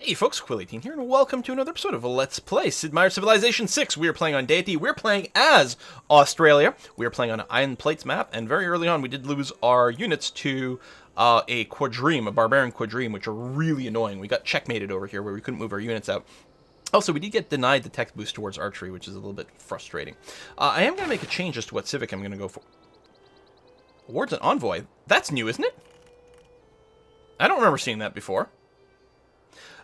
Hey folks, Quill18 here, and welcome to another episode of Let's Play Sid Meier's Civilization 6. We are playing on Deity. We're playing as Australia. We are playing on an Iron Plates map, and very early on we did lose our units to a quadrime, a barbarian quadrime, which are really annoying. We got checkmated over here where we couldn't move our units out. Also, we did get denied the tech boost towards archery, which is a little bit frustrating. I am going to make a change as to what civic I'm going to go for. Awards an envoy? That's new, isn't it? I don't remember seeing that before.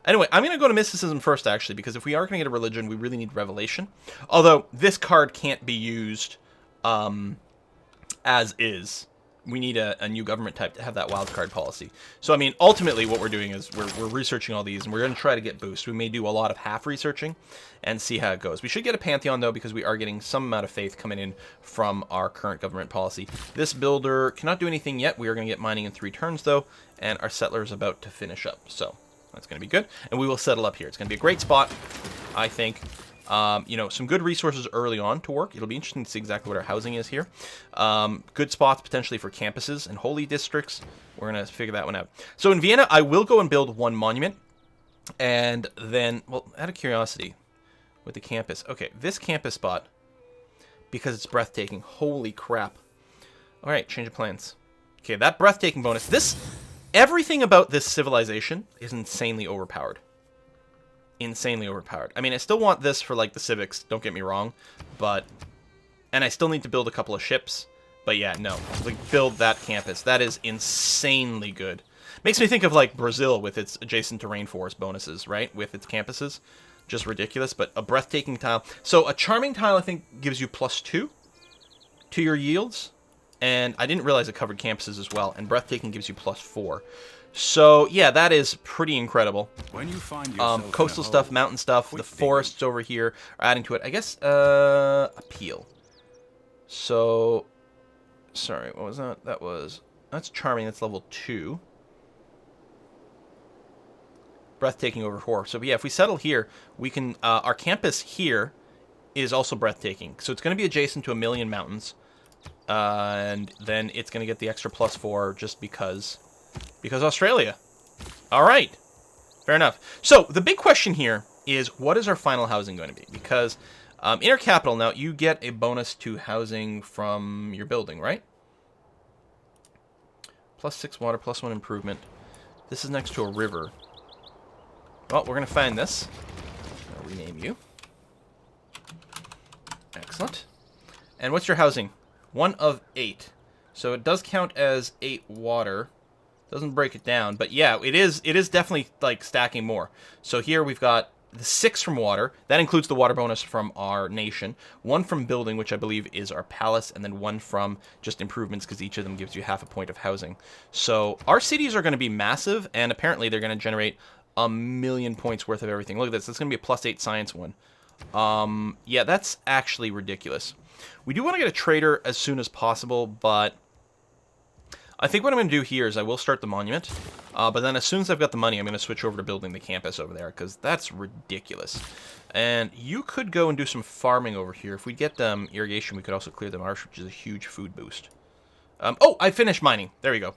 Anyway, I'm going to go to Mysticism first, actually, because if we are going to get a religion, we really need Revelation. Although, this card can't be used as is. We need a new government type to have that wildcard policy. So, I mean, ultimately, what we're doing is we're researching all these, and we're going to try to get boosts. We may do a lot of half-researching and see how it goes. We should get a Pantheon, though, because we are getting some amount of faith coming in from our current government policy. This builder cannot do anything yet. We are going to get mining in 3 turns, though, and our settler is about to finish up, so that's going to be good. And we will settle up here. It's going to be a great spot, I think. You know, some good resources early on to work. It'll be interesting to see exactly what our housing is here. Good spots potentially for campuses and holy districts. We're going to figure that one out. So in Vienna, I will go and build 1 monument. And then, well, out of curiosity, with the campus. Okay, this campus spot, because it's breathtaking. Holy crap. All right, change of plans. Okay, that breathtaking bonus. Everything about this civilization is insanely overpowered. Insanely overpowered. I mean, I still want this for, like, the civics, don't get me wrong, but... And I still need to build a couple of ships, but yeah, no. Like, build that campus. That is insanely good. Makes me think of, like, Brazil with its adjacent to rainforest bonuses, right? With its campuses. Just ridiculous, but a breathtaking tile. So, a charming tile, I think, gives you +2 to your yields. And I didn't realize it covered campuses as well. And breathtaking gives you +4. So, yeah, that is pretty incredible. When you find yourself coastal stuff, mountain stuff, the forests over here are adding to it. I guess, appeal. So, sorry, what was that? That's charming, that's level 2. Breathtaking over 4. So, yeah, if we settle here, we can, our campus here is also breathtaking. So it's going to be adjacent to 1,000,000 mountains. And then it's going to get the extra +4 just because Australia. All right. Fair enough. So the big question here is, what is our final housing going to be? Because in our capital, now, you get a bonus to housing from your building, right? +6 water, +1 improvement. This is next to a river. Well, we're going to find this. I'll rename you. Excellent. And what's your housing? 1 of 8. So it does count as 8 water. Doesn't break it down, but yeah, it is definitely like stacking more. So here we've got the 6 from water. That includes the water bonus from our nation. 1 from building, which I believe is our palace, and then 1 from just improvements, because each of them gives you half a point of housing. So our cities are going to be massive, and apparently they're going to generate 1,000,000 points worth of everything. Look at this. That's going to be a +8 science one. Yeah, that's actually ridiculous. We do want to get a trader as soon as possible, but I think what I'm going to do here is I will start the monument, but then as soon as I've got the money, I'm going to switch over to building the campus over there, because that's ridiculous. And you could go and do some farming over here. If we get irrigation, we could also clear the marsh, which is a huge food boost. Oh, I finished mining. There we go.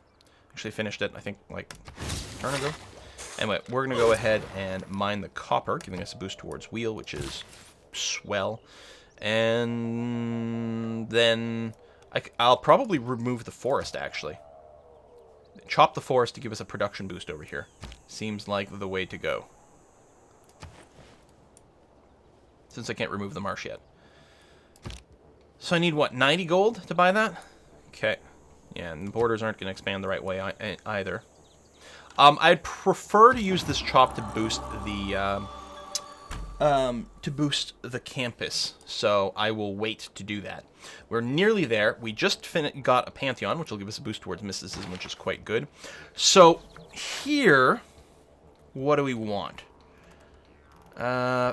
Actually finished it, I think, like, a turn ago. Anyway, we're going to go ahead and mine the copper, giving us a boost towards wheel, which is swell. And then I'll probably remove the forest, actually. Chop the forest to give us a production boost over here. Seems like the way to go. Since I can't remove the marsh yet. So I need, what, 90 gold to buy that? Okay. Yeah, and the borders aren't going to expand the right way either. I'd prefer to use this chop to boost the campus, so I will wait to do that. We're nearly there. We just got a Pantheon, which will give us a boost towards Mysticism, which is quite good. So here, what do we want?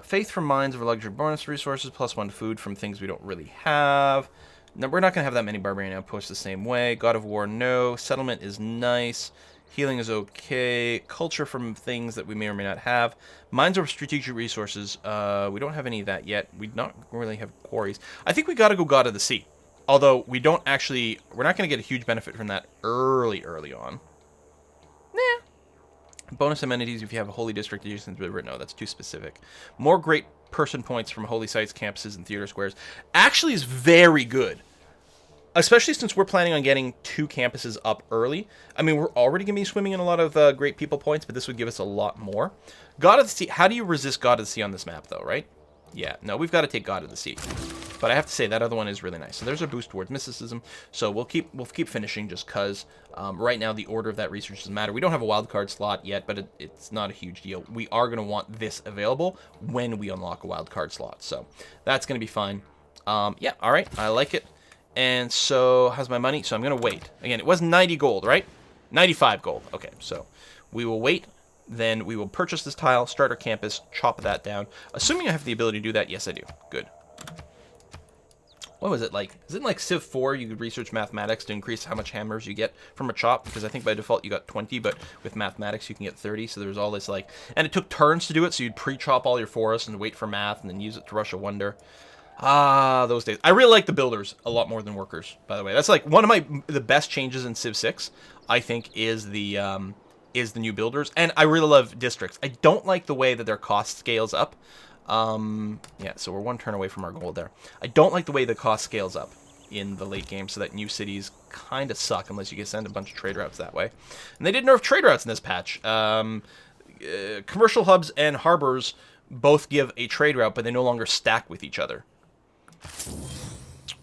Faith from mines over luxury bonus resources, +1 food from things we don't really have. No, we're not going to have that many barbarian outposts the same way. God of War, no. Settlement is nice. Healing is okay. Culture from things that we may or may not have. Mines over strategic resources. We don't have any of that yet. We don't really have quarries. I think we gotta go God of the Sea. Although we don't actually... We're not going to get a huge benefit from that early on. Nah. Bonus amenities if you have a holy district adjacent to the river. No, that's too specific. More great person points from holy sites, campuses, and theater squares. Actually is very good. Especially since we're planning on getting 2 campuses up early. I mean, we're already going to be swimming in a lot of great people points, but this would give us a lot more. God of the Sea. How do you resist God of the Sea on this map, though, right? Yeah, no, we've got to take God of the Sea. But I have to say, that other one is really nice. So there's our boost towards mysticism. So we'll keep finishing just because right now the order of that research doesn't matter. We don't have a wildcard slot yet, but it's not a huge deal. We are going to want this available when we unlock a wildcard slot. So that's going to be fine. Yeah, all right, I like it. And so, how's my money? So I'm going to wait. Again, it was 90 gold, right? 95 gold. Okay, so we will wait. Then we will purchase this tile, start our campus, chop that down. Assuming I have the ability to do that, yes, I do. Good. What was it like? Is it like Civ 4 you could research mathematics to increase how much hammers you get from a chop? Because I think by default you got 20, but with mathematics you can get 30. So there's all this like... And it took turns to do it, so you'd pre-chop all your forests and wait for math and then use it to rush a wonder. Ah, those days. I really like the builders a lot more than workers, by the way. That's like one of the best changes in Civ 6, I think, is the new builders. And I really love districts. I don't like the way that their cost scales up. Yeah, so we're 1 turn away from our goal there. I don't like the way the cost scales up in the late game, so that new cities kind of suck unless you can send a bunch of trade routes that way. And they did nerf trade routes in this patch. Commercial hubs and harbors both give a trade route, but they no longer stack with each other,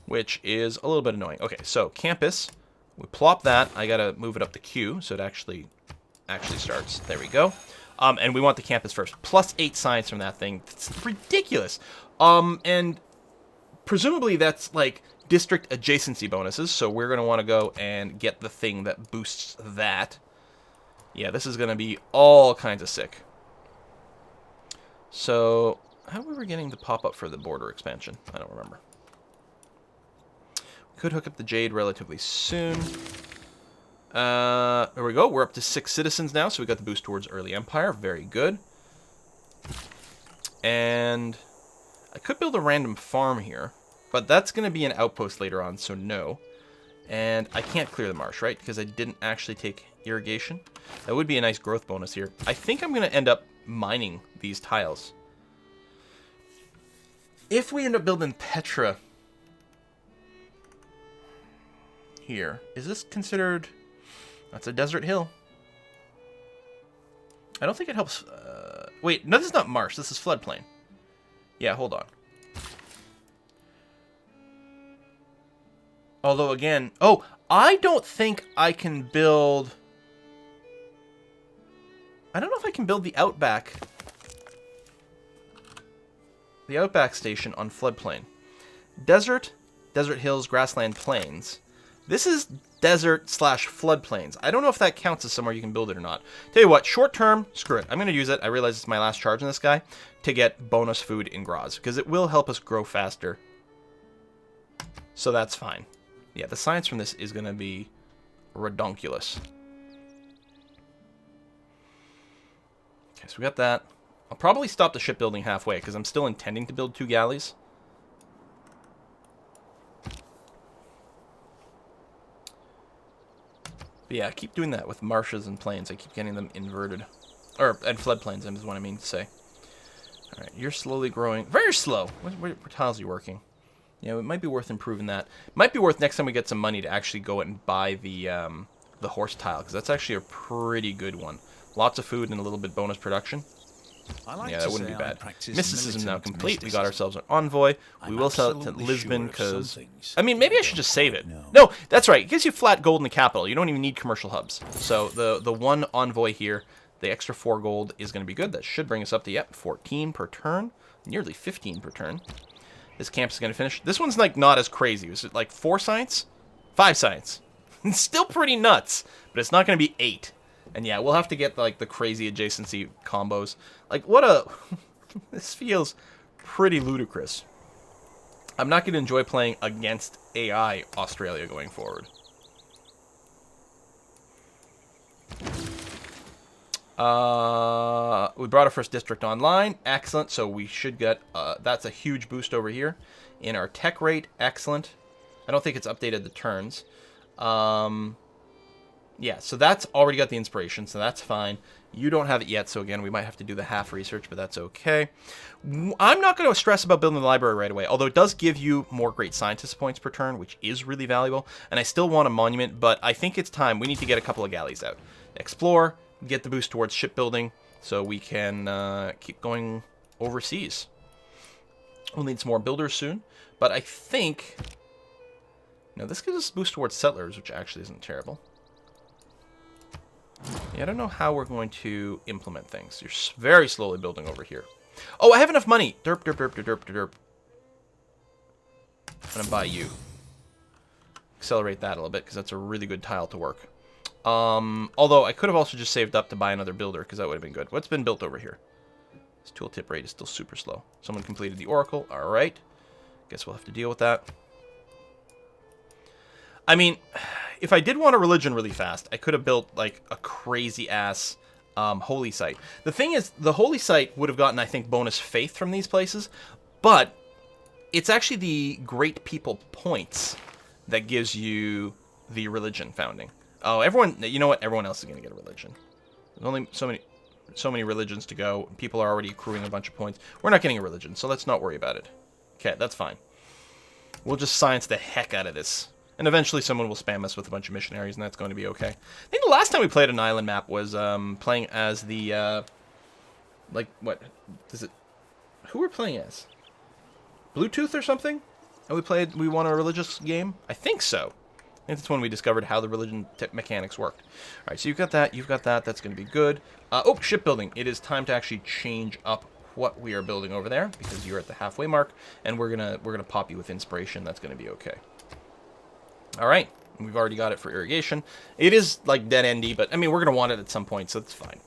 which is a little bit annoying. Okay, so campus, we plop that. I gotta move it up the queue so it actually starts. There we go. And we want the campus first. Plus 8 science from that thing. It's ridiculous. And presumably that's like district adjacency bonuses. So we're going to want to go and get the thing that boosts that. Yeah, this is going to be all kinds of sick. So how we were getting the pop-up for the border expansion? I don't remember. We could hook up the Jade relatively soon. There we go. We're up to 6 citizens now, so we got the boost towards early empire. Very good. And I could build a random farm here, but that's going to be an outpost later on, so no. And I can't clear the marsh, right? Because I didn't actually take irrigation. That would be a nice growth bonus here. I think I'm going to end up mining these tiles. If we end up building Petra here, is this considered... That's a desert hill. I don't think it helps... wait, no, this is not marsh. This is floodplain. Yeah, hold on. Although, again... Oh, I don't think I can build... I don't know if I can build the Outback... The Outback station on floodplain. Desert, desert hills, grassland, plains. This is desert/floodplains. I don't know if that counts as somewhere you can build it or not. Tell you what, short term, screw it. I'm going to use it. I realize it's my last charge on this guy to get bonus food in Graz because it will help us grow faster. So that's fine. Yeah, the science from this is going to be redonkulous. Okay, so we got that. I'll probably stop the shipbuilding halfway because I'm still intending to build 2 galleys. But yeah, I keep doing that with marshes and plains. I keep getting them inverted. And floodplains, is what I mean to say. Alright, you're slowly growing. Very slow. What tiles are you working? Yeah, it might be worth improving that. It might be worth next time we get some money to actually go and buy the horse tile, because that's actually a pretty good one. Lots of food and a little bit bonus production. Yeah, that wouldn't be bad. Mysticism now complete. We got ourselves an envoy. We will sell it to Lisbon because... I mean, maybe I should just save it. No, that's right. It gives you flat gold in the capital. You don't even need commercial hubs. So the 1 envoy here, the extra 4 gold is going to be good. That should bring us up to, yep, 14 per turn. Nearly 15 per turn. This camp is going to finish. This one's like not as crazy. Was it like 4 science? 5 science. It's still pretty nuts, but it's not going to be 8. And yeah, we'll have to get like the crazy adjacency combos. Like what a... This feels pretty ludicrous. I'm not going to enjoy playing against AI Australia going forward. We brought our first district online. Excellent. So we should get... that's a huge boost over here in our tech rate. Excellent. I don't think it's updated the turns. Yeah, so that's already got the inspiration, so that's fine. You don't have it yet, so again, we might have to do the half research, but that's okay. I'm not going to stress about building the library right away, although it does give you more great scientist points per turn, which is really valuable, and I still want a monument, but I think it's time. We need to get a couple of galleys out. Explore, get the boost towards shipbuilding, so we can keep going overseas. We'll need some more builders soon, but I think... Now, this gives us a boost towards settlers, which actually isn't terrible. Yeah, I don't know how we're going to implement things. You're very slowly building over here. Oh, I have enough money. Derp, derp, derp, derp, derp, derp. I'm going to buy you. Accelerate that a little bit, because that's a really good tile to work. Although, I could have also just saved up to buy another builder, because that would have been good. What's been built over here? This tooltip rate is still super slow. Someone completed the Oracle. All right. Guess we'll have to deal with that. I mean, if I did want a religion really fast, I could have built, like, a crazy-ass holy site. The thing is, the holy site would have gotten, I think, bonus faith from these places, but it's actually the great people points that gives you the religion founding. Oh, everyone, you know what? Everyone else is going to get a religion. There's only so many religions to go. People are already accruing a bunch of points. We're not getting a religion, so let's not worry about it. Okay, that's fine. We'll just science the heck out of this. And eventually someone will spam us with a bunch of missionaries, and that's going to be okay. I think the last time we played an island map was playing as the, like, what? Is it... Who we're playing as? Bluetooth or something? And we won a religious game? I think so. I think that's when we discovered how the religion mechanics worked. All right, so you've got that, that's going to be good. Oh, shipbuilding. It is time to actually change up what we are building over there, because you're at the halfway mark, and we're gonna pop you with inspiration. That's going to be okay. All right, we've already got it for irrigation. It is like dead-endy, but I mean we're gonna want it at some point, so it's fine.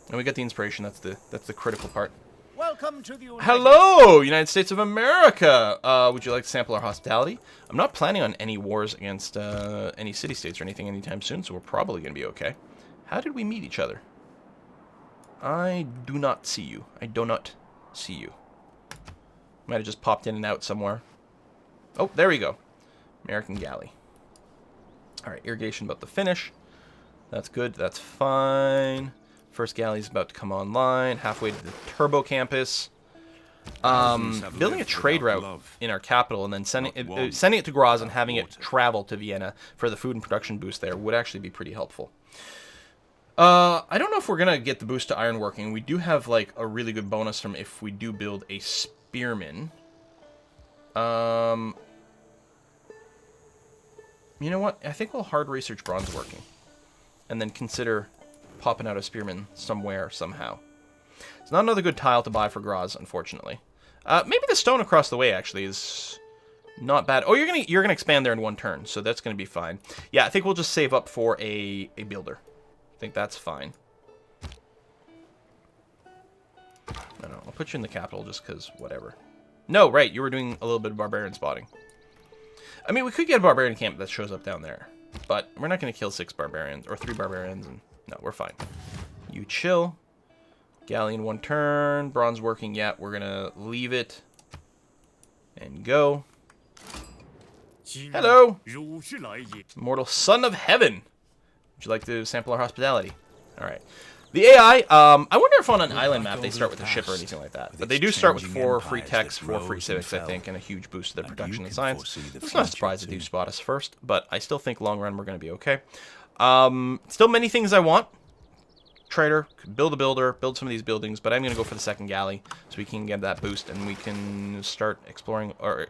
And we got the inspiration. That's the critical part. Welcome to the Hello, United States of America. Would you like to sample our hospitality? I'm not planning on any wars against any city-states or anything anytime soon, so we're probably gonna be okay. How did we meet each other? I do not see you. I do not see you. Might have just popped in and out somewhere. Oh, there we go. American galley. All right, irrigation about to finish. That's good. That's fine. First galley's about to come online. Halfway to the Turbo Campus. Building a trade route in our capital and then sending it to Graz and having it travel to Vienna for the food and production boost there would actually be pretty helpful. I don't know if we're going to get the boost to ironworking. We do have like a really good bonus from if we do build a spearman. You know what? I think we'll hard research bronze working. And then consider popping out a spearman somewhere, somehow. It's not another good tile to buy for Graz, unfortunately. Maybe the stone across the way, actually, is not bad. Oh, you're gonna expand there in one turn, so that's gonna be fine. Yeah, I think we'll just save up for a builder. I think that's fine. No, I'll put you in the capital just because, whatever. No, right, you were doing a little bit of barbarian spotting. I mean, we could get a barbarian camp that shows up down there, but we're not going to kill 6 barbarians, or 3 barbarians, and no, we're fine. You chill. Galley in one turn. Bronze working, yeah, we're going to leave it and go. Hello! Immortal Son of Heaven! Would you like to sample our hospitality? Alright. The AI, I wonder if on an island map they start with a ship or anything like that. But they do start with 4 free techs, 4 free civics, I think, and a huge boost to their production and science. It's not a surprise they do spot us first, but I still think long run we're going to be okay. Still many things I want. Trader, build a builder, build some of these buildings, but I'm going to go for the second galley so we can get that boost and we can start exploring or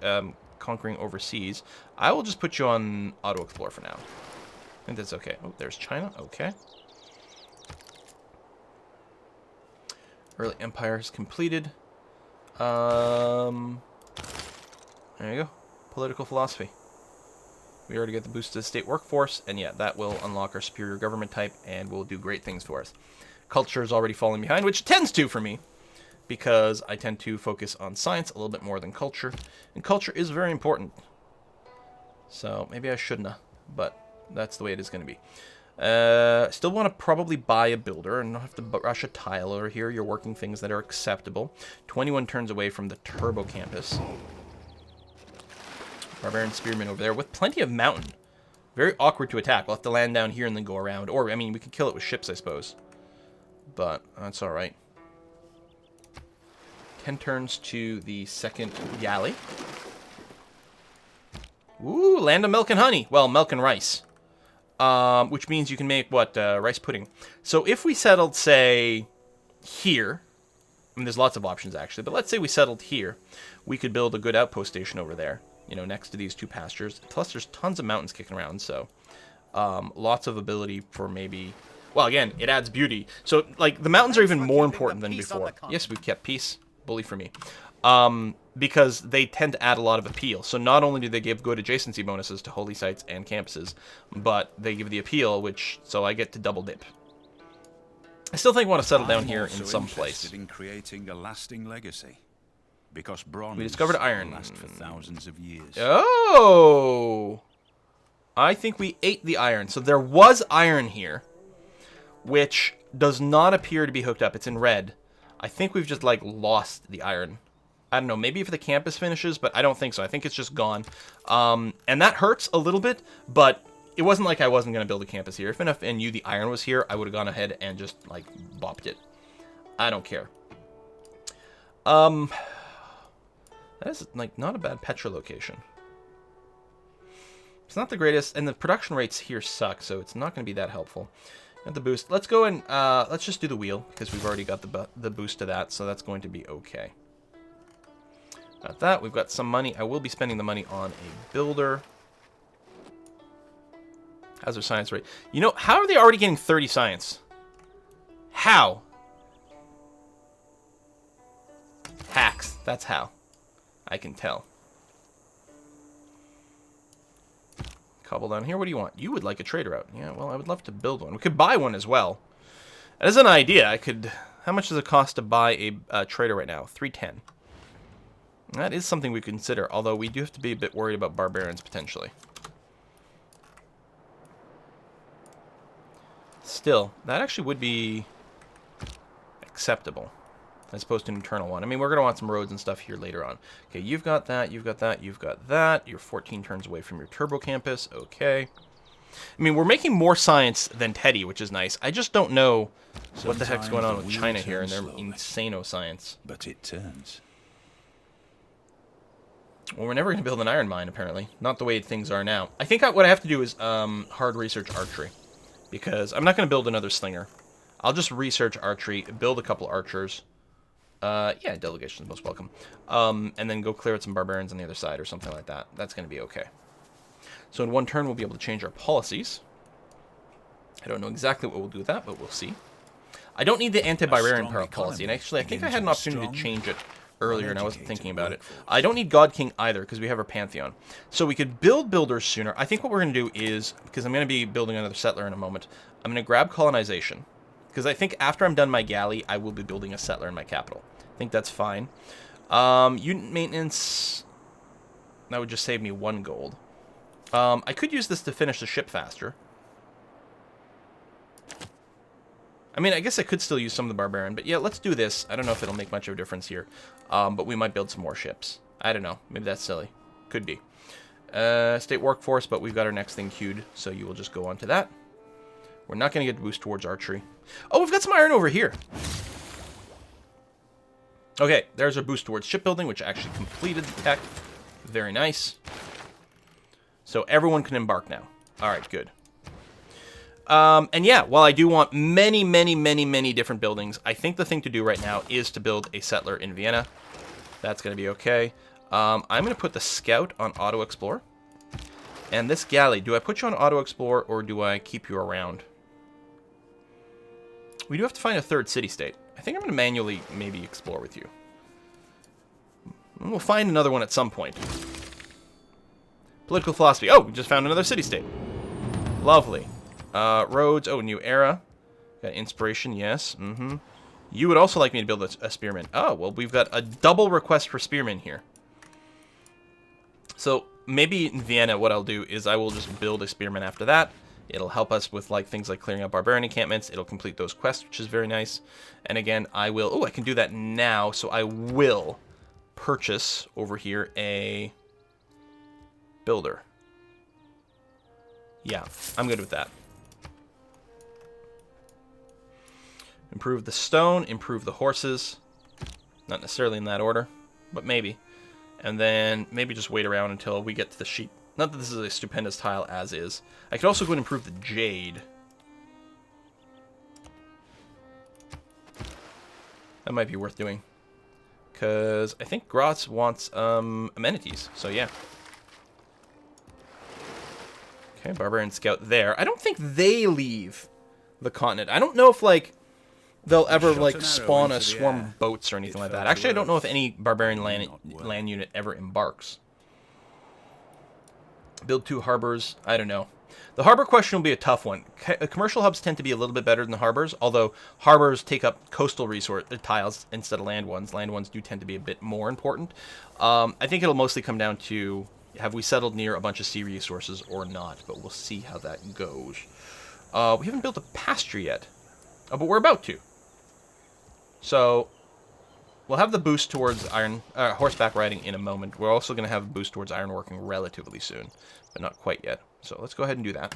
conquering overseas. I will just put you on auto explore for now. I think that's okay. Oh, there's China. Okay. Early Empire is completed. There you go. Political philosophy. We already got the boost to the state workforce, and yeah, that will unlock our superior government type and will do great things for us. Culture is already falling behind, which it tends to for me, because I tend to focus on science a little bit more than culture, and culture is very important. So maybe I shouldn't have, but that's the way it is going to be. Still want to probably buy a builder and not have to rush a tile over here. You're working things that are acceptable. 21 turns away from the Turbo Campus. Barbarian Spearman over there with plenty of mountain. Very awkward to attack. We'll have to land down here and then go around. Or, I mean, we could kill it with ships, I suppose. But that's all right. 10 turns to the second galley. Ooh, land of milk and honey. Well, milk and rice. Which means you can make, what, rice pudding. So if we settled, say, here. I mean, there's lots of options, actually. But let's say we settled here. We could build a good outpost station over there. You know, next to these two pastures. Plus, there's tons of mountains kicking around, so lots of ability for maybe... Well, again, it adds beauty. So, like, the mountains are even more important than before. Yes, we've kept peace. Bully for me. Because they tend to add a lot of appeal. So not only do they give good adjacency bonuses to holy sites and campuses, but they give the appeal, which... So I get to double dip. I still think I want to settle down here in some place. In creating a lasting legacy. Because bronze we discovered iron. Will last for thousands of years. Oh! I think we ate the iron. So there was iron here, which does not appear to be hooked up. It's in red. I think we've just, like, lost the iron. I don't know, maybe if the campus finishes, but I don't think so. I think it's just gone. And that hurts a little bit, but it wasn't like I wasn't going to build a campus here. If enough and knew the iron was here, I would have gone ahead and just, like, bopped it. I don't care. That is, like, not a bad Petra location. It's not the greatest, and the production rates here suck, so it's not going to be that helpful. Got the boost. Let's go and, let's just do the wheel, because we've already got the boost to that, so that's going to be okay. Got that. We've got some money. I will be spending the money on a builder. How's their science rate? You know, how are they already getting 30 science? How? Hacks. That's how. I can tell. Cobble down here. What do you want? You would like a trader out. Yeah, well, I would love to build one. We could buy one as well. As an idea, I could... How much does it cost to buy a trader right now? 310. That is something we consider, although we do have to be a bit worried about barbarians, potentially. Still, that actually would be acceptable, as opposed to an internal one. I mean, we're going to want some roads and stuff here later on. Okay, you've got that, you've got that, you've got that. You're 14 turns away from your turbo campus. Okay. I mean, we're making more science than Teddy, which is nice. I just don't know what the heck's going on with China here and their insano science. But it turns. Well, we're never going to build an iron mine, apparently. Not the way things are now. I think what I have to do is hard research archery. Because I'm not going to build another slinger. I'll just research archery, build a couple archers. Yeah, delegation is most welcome. And then go clear out some barbarians on the other side or something like that. That's going to be okay. So in one turn, we'll be able to change our policies. I don't know exactly what we'll do with that, but we'll see. I don't need the anti-barbarian policy. And actually, I think I had an opportunity to change it earlier, and I wasn't thinking about it. I don't need God King either, because we have our Pantheon. So we could build builders sooner. I think what we're going to do is, because I'm going to be building another settler in a moment, I'm going to grab colonization. Because I think after I'm done my galley, I will be building a settler in my capital. I think that's fine. Unit maintenance, that would just save me 1 gold. I could use this to finish the ship faster. I mean, I guess I could still use some of the barbarian, but yeah, let's do this. I don't know if it'll make much of a difference here, but we might build some more ships. I don't know. Maybe that's silly. Could be. State workforce, but we've got our next thing queued, so you will just go on to that. We're not going to get a boost towards archery. Oh, we've got some iron over here. Okay, there's our boost towards shipbuilding, which actually completed the tech. Very nice. So everyone can embark now. All right, good. And yeah, while I do want many, many, many, many different buildings, I think the thing to do right now is to build a settler in Vienna. That's going to be okay. I'm going to put the scout on auto explore. And this galley, do I put you on auto explore or do I keep you around? We do have to find a third city-state. I think I'm going to manually maybe explore with you. We'll find another one at some point. Political philosophy. Oh, we just found another city-state. Lovely. Roads. Oh, new era. Got inspiration. Yes. Mm-hmm. You would also like me to build a spearman. Oh, well, we've got a double request for spearmen here. So maybe in Vienna, what I'll do is I will just build a spearman after that. It'll help us with things like clearing up barbarian encampments. It'll complete those quests, which is very nice. And again, I will... Oh, I can do that now. So I will purchase over here a builder. Yeah, I'm good with that. Improve the stone, improve the horses. Not necessarily in that order, but maybe. And then maybe just wait around until we get to the sheep. Not that this is a stupendous tile as is. I could also go and improve the jade. That might be worth doing. Because I think Graz wants amenities, so yeah. Okay, Barbarian Scout there. I don't think they leave the continent. I don't know if, like, they'll ever, like, spawn a swarm of boats or anything like that. Actually, I don't know if any Barbarian land unit ever embarks. Build 2 harbors. I don't know. The harbor question will be a tough one. Commercial hubs tend to be a little bit better than the harbors, although harbors take up coastal resource tiles instead of land ones. Land ones do tend to be a bit more important. I think it'll mostly come down to, have we settled near a bunch of sea resources or not, but we'll see how that goes. We haven't built a pasture yet, but we're about to. So we'll have the boost towards horseback riding in a moment. We're also going to have a boost towards ironworking relatively soon, but not quite yet. So let's go ahead and do that.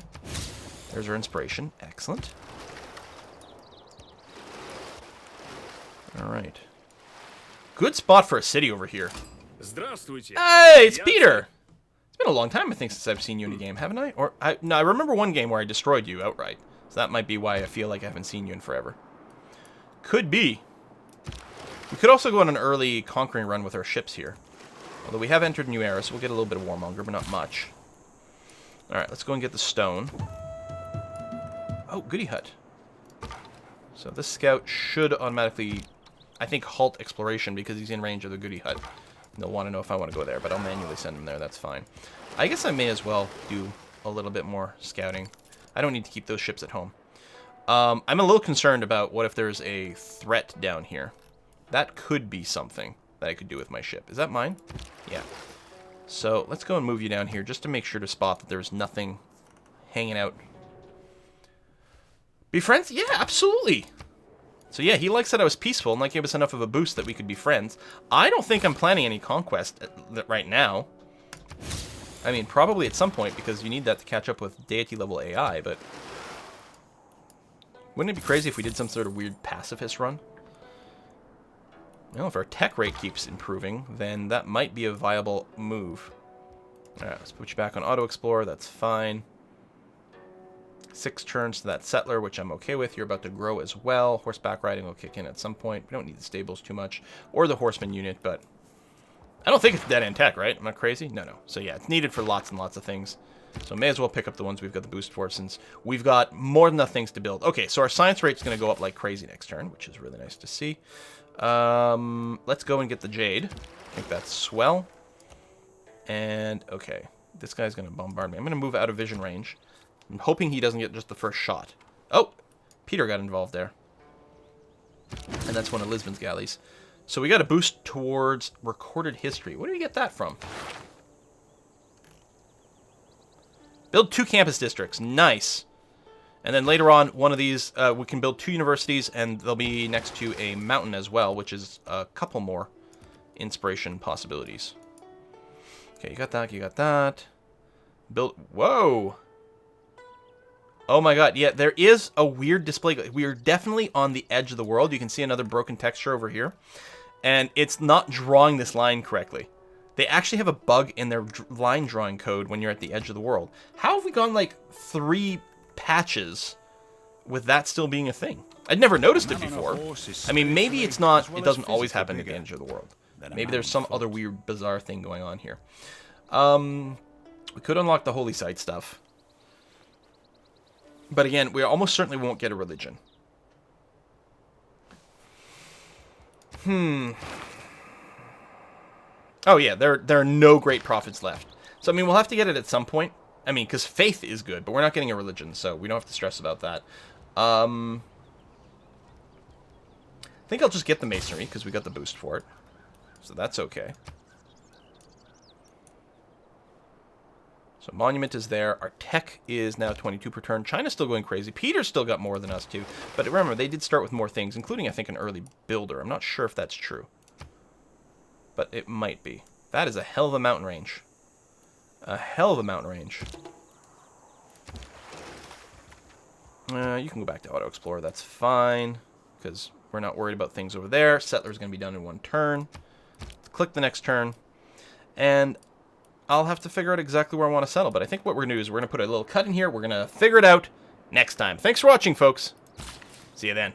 There's our inspiration. Excellent. All right. Good spot for a city over here. Hey, it's Peter! It's been a long time, I think, since I've seen you in a game, haven't I? No, I remember one game where I destroyed you outright. So that might be why I feel like I haven't seen you in forever. Could be. We could also go on an early conquering run with our ships here. Although we have entered a new era, so we'll get a little bit of warmonger, but not much. Alright, let's go and get the stone. Oh, goody hut. So this scout should automatically, I think, halt exploration because he's in range of the goody hut. They'll want to know if I want to go there, but I'll manually send him there, that's fine. I guess I may as well do a little bit more scouting. I don't need to keep those ships at home. I'm a little concerned about what if there's a threat down here. That could be something that I could do with my ship. Is that mine? Yeah. So let's go and move you down here just to make sure to spot that there's nothing hanging out. Be friends? Yeah, absolutely. So yeah, he likes that I was peaceful and that gave us enough of a boost that we could be friends. I don't think I'm planning any conquest right now. I mean, probably at some point because you need that to catch up with deity level AI, but wouldn't it be crazy if we did some sort of weird pacifist run? Well, if our tech rate keeps improving, then that might be a viable move. Alright, let's put you back on Auto Explorer. That's fine. 6 turns to that settler, which I'm okay with. You're about to grow as well. Horseback riding will kick in at some point. We don't need the stables too much. Or the horseman unit, but I don't think it's dead-end tech, right? I'm not crazy? No, no. So yeah, it's needed for lots and lots of things. So may as well pick up the ones we've got the boost for since we've got more than enough things to build. Okay, so our science rate's going to go up like crazy next turn, which is really nice to see. Let's go and get the jade. I think that's swell. And, okay. This guy's going to bombard me. I'm going to move out of vision range. I'm hoping he doesn't get just the first shot. Oh! Peter got involved there. And that's one of Lisbon's galleys. So we got a boost towards recorded history. Where do we get that from? Build 2 campus districts. Nice. And then later on, one of these, we can build 2 universities, and they'll be next to a mountain as well, which is a couple more inspiration possibilities. Okay, you got that, you got that. Build... Whoa! Oh my god, yeah, there is a weird display. We are definitely on the edge of the world. You can see another broken texture over here. And it's not drawing this line correctly. They actually have a bug in their line drawing code when you're at the edge of the world. How have we gone like 3 patches with that still being a thing? I'd never noticed it before. I mean, maybe it's not, it doesn't always happen at the edge of the world. Maybe there's some other weird, bizarre thing going on here. We could unlock the holy site stuff. But again, we almost certainly won't get a religion. Oh yeah, there are no great prophets left. So I mean, we'll have to get it at some point. I mean, because faith is good, but we're not getting a religion, so we don't have to stress about that. I think I'll just get the masonry, because we got the boost for it. So that's okay. So monument is there. Our tech is now 22 per turn. China's still going crazy. Peter's still got more than us too. But remember, they did start with more things, including, I think, an early builder. I'm not sure if that's true. But it might be. That is a hell of a mountain range. A hell of a mountain range. You can go back to Auto Explorer. That's fine, because we're not worried about things over there. Settler's going to be done in one turn. Click the next turn, and I'll have to figure out exactly where I want to settle. But I think what we're going to do is we're going to put a little cut in here. We're going to figure it out next time. Thanks for watching, folks. See you then.